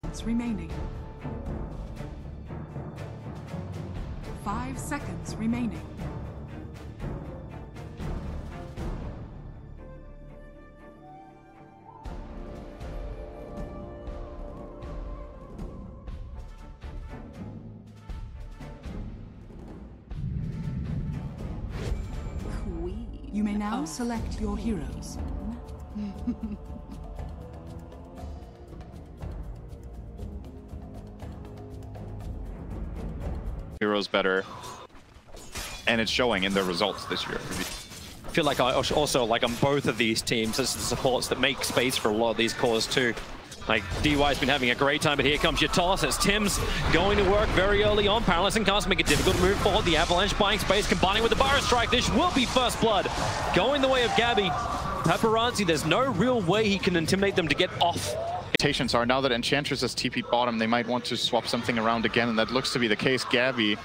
seconds remaining. 5 seconds remaining. You may now select your heroes. Heroes better, and it's showing in their results this year. I feel like I also like on both of these teams as the supports that make space for a lot of these cores too. Like, DY's been having a great time, but here comes your toss as Tim's going to work very early on. Paralyzing cast make it difficult to move forward. The Avalanche buying space, combining with the Barra Strike. This will be first blood. Going the way of Gabby. Paparazzi, there's no real way he can intimidate them to get off. Expectations are now that Enchantress has TP'd bottom, they might want to swap something around again, and that looks to be the case. Gabby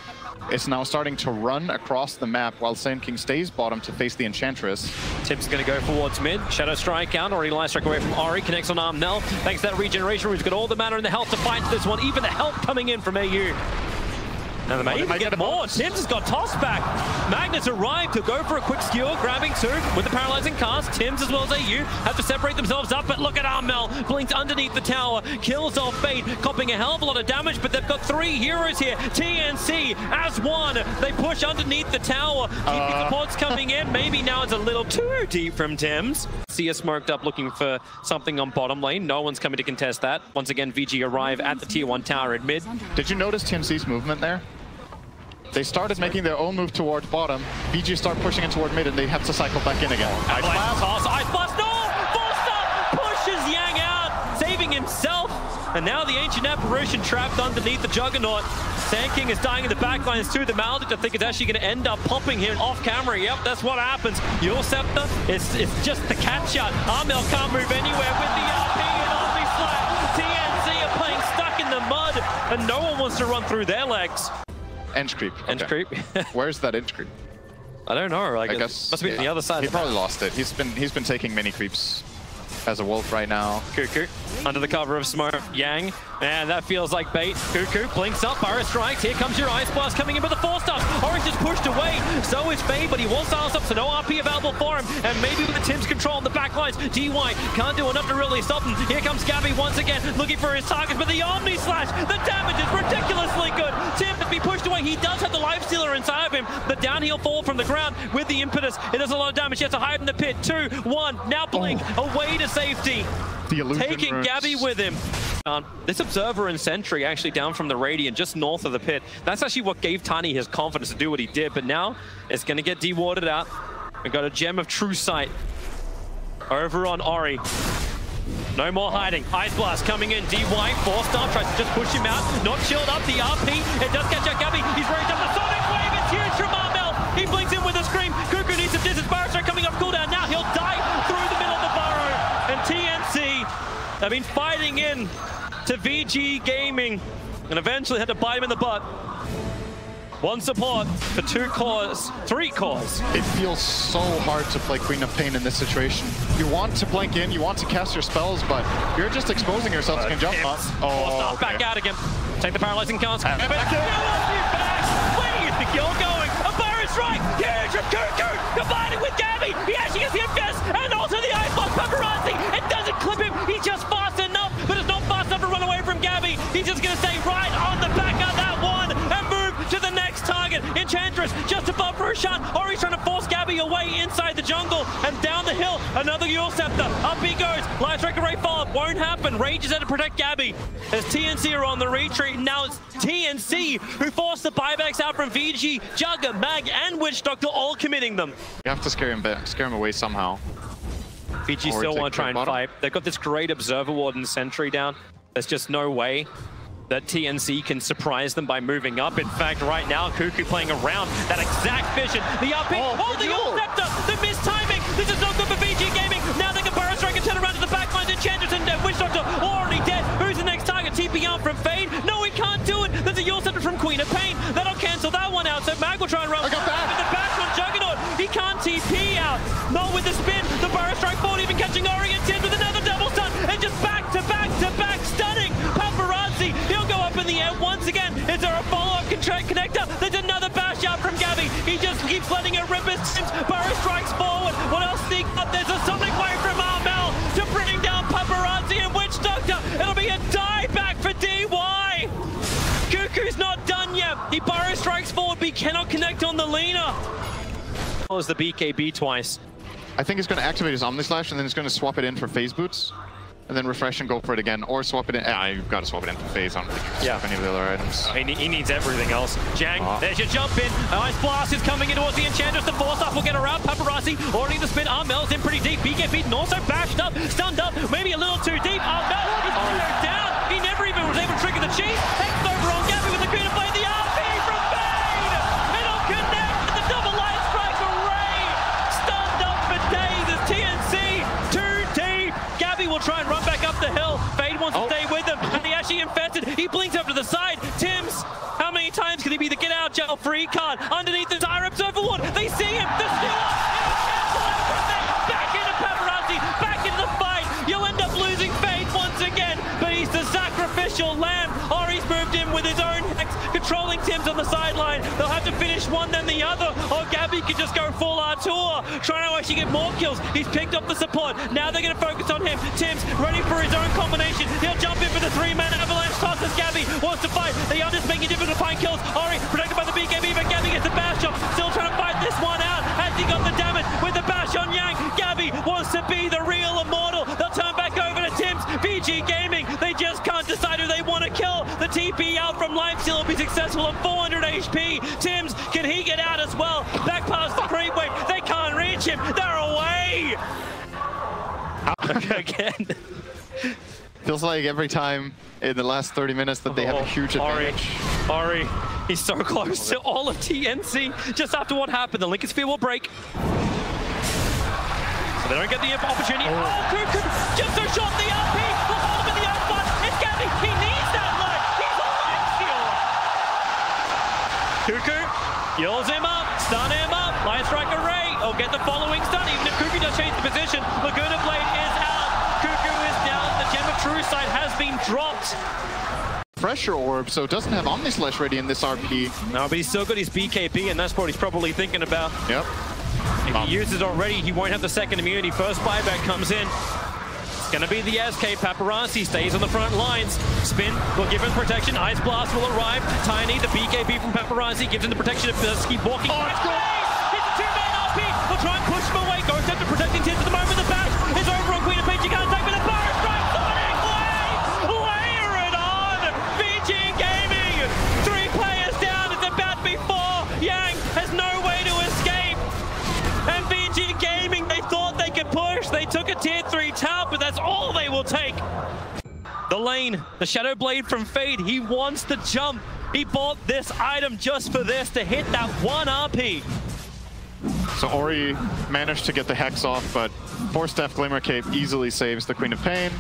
is now starting to run across the map while Sand King stays bottom to face the Enchantress. Tim's going to go forwards mid. Shadow Strike out. Already line strike away from Ari. Connects on Armnell. Thanks to that regeneration, we've got all the mana and the health to fight this one. Even the help coming in from AU. And they may even get more. Tim's has got tossed back. Magnus arrived to go for a quick skewer, grabbing two with the paralyzing cast. Tim's as well as AU have to separate themselves up, but look at Armel. Blinks underneath the tower, kills off Fate, copping a hell of a lot of damage, but they've got 3 heroes here. TNC as one. They push underneath the tower. TP supports coming in. Maybe now it's a little too deep from Tim's. See us smoked up looking for something on bottom lane. No one's coming to contest that. Once again, VG arrive at the tier 1 tower at mid. Did you notice TNC's movement there? They started making their own move toward bottom. VG start pushing it toward mid, and they have to cycle back in again. Ice Blast! Ice Blast! No! Forster pushes Yang out, saving himself. And now the Ancient Apparition trapped underneath the Juggernaut. Sand King is dying in the backlines too. The Maledict, I think, is actually going to end up popping him off camera. Yep, that's what happens. Your Scepter, it's just the catch out. Armel can't move anywhere with the RP and Omni Slap. TNC are playing stuck in the mud, and no one wants to run through their legs. Inch creep. Okay. Inch creep. Where's that inch creep? I don't know. Like, I guess must be on the other side. He probably lost it. He's been taking mini creeps as a wolf right now. Cuckoo under the cover of smoke. Yang, and that feels like bait. Cuckoo blinks up. Barra strikes. Here comes your Ice Blast coming in with the 4-stars. Orange is pushed away. So is Fade, but he wants silence up, so no RP available for him. And maybe with the Tim's control on the back lines, DY can't do enough to really stop him. Here comes Gabby once again, looking for his target, but the Omni Slash, the damage is ridiculously good. Tim has been pushed away. He does have the Life Stealer inside of him. The downhill fall from the ground with the impetus. It does a lot of damage. He has to hide in the pit. 2, 1. Now Blink away to safety. The illusion taking runes. Gabby with him. This Observer and Sentry actually down from the Radiant, just north of the pit. That's actually what gave Tiny his confidence to do what he did, but now it's going to get dewarded out. We got a Gem of True Sight over on Ori. No more hiding. Ice Blast coming in. DY, 4-star, tries to just push him out. Not chilled up. The RP, it does catch out Gabby. He's raised up the Sonic Wave. It's huge from Armel. He blinks in with a scream. Cuckoo needs some distance. Barra Strike coming off cooldown. Now he'll die through the middle of the burrow. And TNC have been fighting in to VG Gaming and eventually had to bite him in the butt. 1 support for 2 cores, 3 cores. It feels so hard to play Queen of Pain in this situation. You want to blink in, you want to cast your spells, but you're just exposing yourself to jump bots. Oh, back out again. Take the paralyzing cast. Where do you think you're going? A Barra Strike! Huge from Cuckoo! Combining with Gabby! He actually gets him fist! And also the Ice Block Paparazzi! It doesn't clip him! He's just fast enough, but it's not fast enough to run away from Gabby! He's just gonna stay right on the back of that one and move to the next target. Enchantress just above Roshan. Ori's trying to force Gabby away inside the jungle and down the hill. Another Yule Scepter. Up he goes. Life Strike Array follow-up won't happen. Rage is there to protect Gabby as TNC are on the retreat. Now it's TNC who forced the buybacks out from VG, Jugger, Mag, and Witch Doctor all committing them. You have to scare him away somehow. VG still want to try and fight. They've got this great Observer Ward and Sentry down. There's just no way that TNC can surprise them by moving up. In fact, right now, Cuckoo playing around that exact vision. The RP, the Yule Scepter, the missed timing. This is not good for VG Gaming. Now they can Barra Strike and turn around to the backlines. Enchantress and Witch Doctor already dead. Who's the next target? TP out from Fade. No, he can't do it. There's a Yule Scepter from Queen of Pain. That'll cancel that one out. So Mag will try and run with the back on Juggernaut. He can't TP out. Not with the spin. The Barra Strike forward even catching Ori and Tim with another double stun. And just back to back to back stunning. Paparazzi sneak up. There's a sonic wave from Armel to bring down Paparazzi and Witch Doctor. It'll be a die back for DY. Cuckoo's not done yet. He burrow strikes forward, but he cannot connect on the Lina. Was the BKB twice. I think he's going to activate his Omni Slash and then he's going to swap it in for phase boots. And then refresh and go for it again, or swap it in. You've got to swap it in for phase. I don't think you can swap any of the other items. He needs everything else. Jang, there's your jump in. Ice Blast is coming in towards the Enchantress. The force off will get around. Paparazzi already the spin. Armel's in pretty deep. BKB also bashed up, stunned up, maybe a little too deep. Armel is down. He never even was able to trigger the cheese. Hex over on Gabby with the Queen of Blade. The RP from Bane. It'll connect with the double light strike for Ray. Stunned up for days as TNC too deep. Gabby will try and run back up the hill. Fade wants to stay with him, and he actually infested. He blinks up to the side. Tims, how many times can he be the get out jail free card underneath the Dire Observer Ward? They see him. The steal back into Paparazzi, back into the fight. You'll end up losing Fade once again, but he's the sacrificial lamb. Ori's moved in with his own hex, controlling Tims on the sideline. They'll have to finish one then the other, or Gabby could just go full Artur, trying to actually get more kills. He's picked up the support. Now they're going to focus on him. Tims ready for his own combination. He'll jump in for the 3-man avalanche toss as Gabby wants to fight. The others making it difficult to find kills. Ori protected by the BKB, but Gabby gets the bash off. Still trying to fight this one out. Has he got the damage with the bash on Yang? Gabby wants to be the real immortal. They'll turn back over to Tims. VG Gaming, they just can't decide who they want to kill. The TP out from Lifesteal will be successful at 400 HP. Tims, can he get out as well? Back past the creep wave. They can't reach him. They're away. Again. Feels like every time in the last 30 minutes that they have a huge advantage. Ori, he's so close to all of TNC. Just after what happened, the Lincoln Sphere will break. So they don't get the opportunity. Oh, Cuckoo, just so short the RP. We'll hold him in the outspot. It's Gabby. He needs that light. He's a light steal. Cuckoo yells him up, stun him up. Light Striker Ray will get the following stun. Even if Cuckoo does change the position, Laguna Blade is out. Cuckoo is down. The Gem of True Sight has been dropped. Pressure orb, so doesn't have Omni Slash ready in this RP. No, but he's still got his BKB, and that's what he's probably thinking about. Yep. If he uses it already, he won't have the second immunity. First buyback comes in. It's going to be the SK. Paparazzi stays on the front lines. Spin will give him protection. Ice Blast will arrive. Tiny, the BKB from Paparazzi, gives him the protection of keep walking. Oh, it's good. It's a 2-man RP. We'll try and push him away. Ghost after protecting Tims at the moment. The bash is over on Queen of Peach. You can't take with a power strike. Sonic Wave! Layer it on! VG Gaming! 3 players down. It's about to be 4. Yang has no way to escape. And VG Gaming, they thought they could push. They took a tier 3 tap, but that's all they will take. The lane, the Shadow Blade from Fade, he wants to jump. He bought this item just for this, to hit that 1 RP. So Ori managed to get the Hex off, but Force Death Glimmer Cape easily saves the Queen of Pain.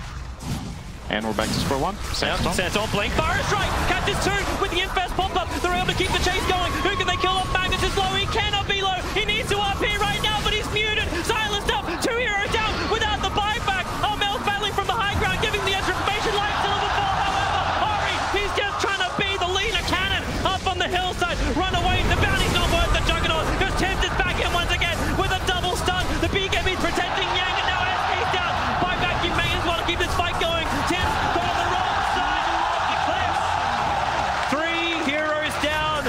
And we're back to square one. Sandstorm blink, fire strike, catches 2 with the Infest pop-up. They're able to keep the chase going. Who can they kill off? Magnus is low, he cannot be low. He needs to RP right now, but he's muted. Silenced up, 2 heroes down without the buyback. Armel's battling from the high ground, giving the extra information. Light still over 4, however. Ori, he's just trying to be the Lina cannon up on the hillside. Run away, the bounty's not worth the Juggernaut, because Tims is back in once again with a double stun. The BKB's protecting Yang, and now SK's down. Buyback, you may as well keep this fight going. Tims got on the wrong side of the cliff. 3 heroes down.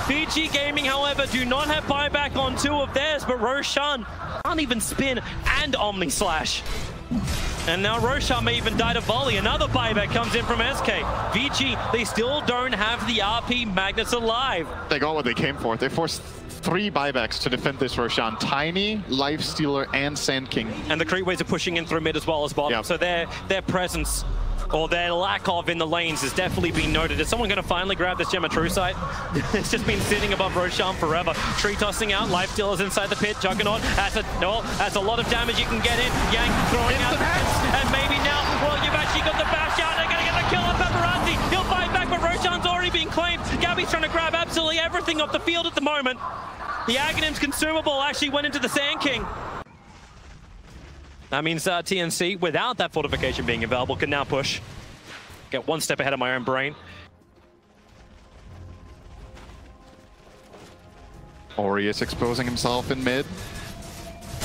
VG Gaming, however, do not have buyback on 2 of theirs, but Roshan can't even spin and Omni Slash. And now Roshan may even die to volley. Another buyback comes in from SK. VG, they still don't have the RP Magnus alive. They got what they came for. They forced 3 buybacks to defend this Roshan. Tiny, Lifestealer, and Sand King. And the Creepways are pushing in through mid as well as bottom. Yep. So their presence, or their lack of in the lanes, has definitely been noted. Is someone going to finally grab this Gem of True Sight? It's just been sitting above Roshan forever. Tree tossing out, Lifestealer's inside the pit. Juggernaut has a lot of damage you can get in. Yang throwing out the hits, and maybe now, well, you've actually got the bash out. They're going to get the kill on Paparazzi. He'll fight back, but Roshan's already been claimed. Gabby's trying to grab absolutely everything off the field at the moment. The Aghanim's consumable actually went into the Sand King. That means TNC, without that fortification being available, can now push. Get 1 step ahead of my own brain. Ori is exposing himself in mid.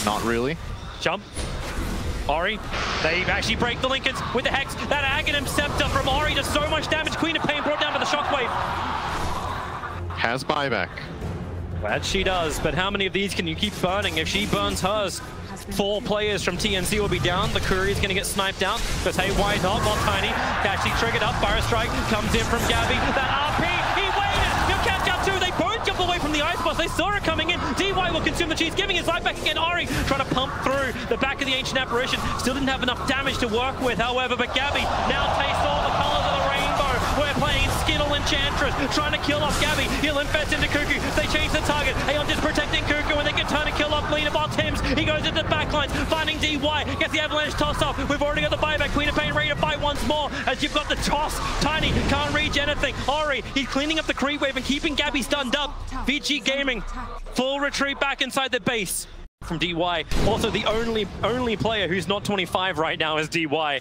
Not really. jump. Ori, they actually break the Lincolns with the Hex. That Aghanim Scepter from Ori does so much damage. Queen of Pain brought down by the Shockwave. Has buyback. Glad she does, but how many of these can you keep burning? If she burns hers, 4 players from TNC will be down. The Courier's going to get sniped out, because hey, why not? While Tiny actually triggered up. Fire Strike comes in from Gabby. That RP, he waited! He'll catch up too. They both jump away from the Ice Boss. They saw it coming in. DY will consume the cheese, giving his life back again. Ori trying to pump through the back of the Ancient Apparition. Still didn't have enough damage to work with, however, but Gabby now tastes all the colors of the rainbow. We're playing Skittle Enchantress, trying to kill off Gabby. He'll infest into Cuckoo. They change the target. Aeon just protecting Cuckoo, and they can turn and kill off Leader Ball Tims. He goes into the backlines, finding DY, gets the Avalanche toss off. We've already got the buyback. Queen of Pain ready to fight once more, as you've got the toss. Tiny can't reach anything. Ori, he's cleaning up the creep wave and keeping Gabby stunned up. VG Gaming, full retreat back inside the base from DY. Also, the only player who's not 25 right now is DY.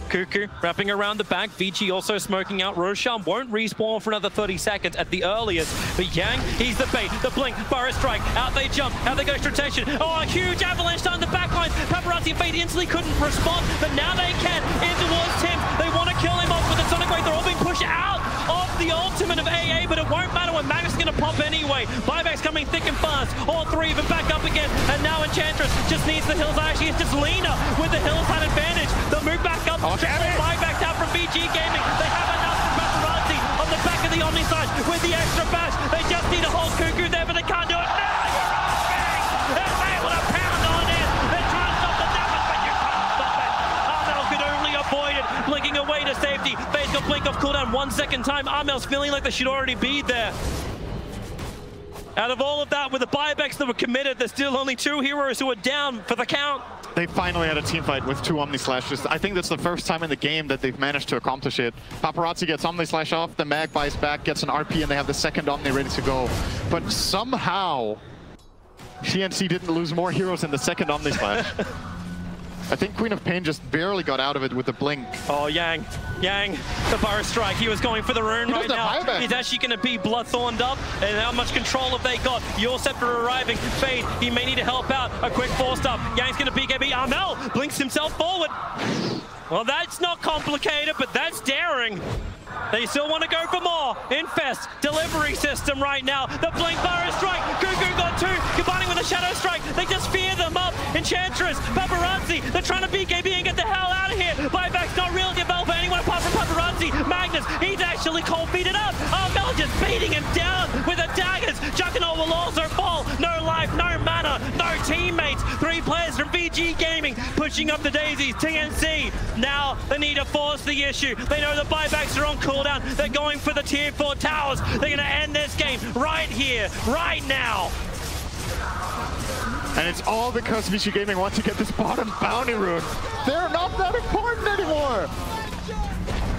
Cuckoo wrapping around the back. VG also smoking out. Roshan won't respawn for another 30 seconds at the earliest. But Yang, he's the bait. The blink, Fire Strike. Out they jump. Out they go Stratection. Oh, a huge avalanche on the back lines. Paparazzi and Fate instantly couldn't respond, but now they can. In towards Tim. They want to kill him off with the Sonic Wave. They're all being pushed out of the ultimate of AA, but it won't matter when Magnus is going to pop anyway. Buyback's coming thick and fast. All 3 of them back up again. And now Enchantress just needs the hills. Actually, it's just Lena with the hills had advantage. They'll move back up. Buyback down from VG Gaming. They have enough for Paparazzi on the back of the Omni side with the extra bash. They just need to hold Cuckoo there, but they can't do it. No, you're wrong! They're able to pound on in. They're trying to stop the damage, but you can't stop it. Armel could only avoid it, blinking away to safety. Fade's got blink off cooldown 1 second time. Armel's feeling like they should already be there. Out of all of that, with the buybacks that were committed, there's still only 2 heroes who are down for the count. They finally had a team fight with 2 Omni Slashes. I think that's the first time in the game that they've managed to accomplish it. Paparazzi gets Omni Slash off, the Mag buys back, gets an RP, and they have the second Omni ready to go. But somehow, TNC didn't lose more heroes in the second Omni Slash. I think Queen of Pain just barely got out of it with the blink. Oh, Yang, the Fire Strike. He was going for the rune right now. He's actually going to be Bloodthorned up, and how much control have they got? Your Scepter arriving. Fade, he may need to help out. A quick 4-stop. Yang's going to BKB. Armel blinks himself forward. Well, that's not complicated, but that's daring. They still want to go for more. Infest, delivery system right now. The blink Fire Strike. Cuckoo got 2, combining with a Shadow Strike. They just fear them up. Enchantress, Paparazzi, they're trying to BKB and get the hell out of here. Buyback's not really available for anyone apart from Paparazzi. Magnus, he's actually cold beaten up. Armel just beating him down with the daggers. Juggernaut will also fall. No life, no mana, no teammates. 3 players from VG Gaming pushing up the daisies. TNC, now they need to force the issue. They know the buybacks are on cooldown. They're going for the tier 4 towers. They're going to end this game right here, right now. And it's all because VG Gaming wants to get this bottom bounty rune. They're not that important anymore.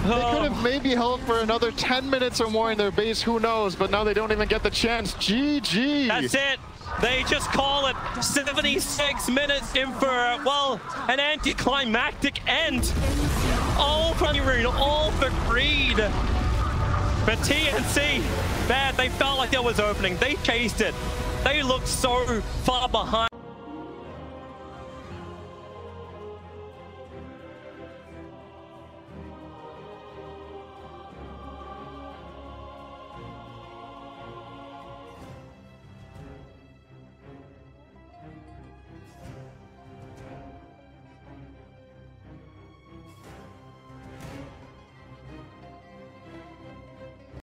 They could have maybe held for another 10 minutes or more in their base, who knows, but now they don't even get the chance. GG. That's it. They just call it 76 minutes in for, well, an anticlimactic end. All for Rune, all for greed. But TNC, man, they felt like there was opening. They chased it. They looked so far behind.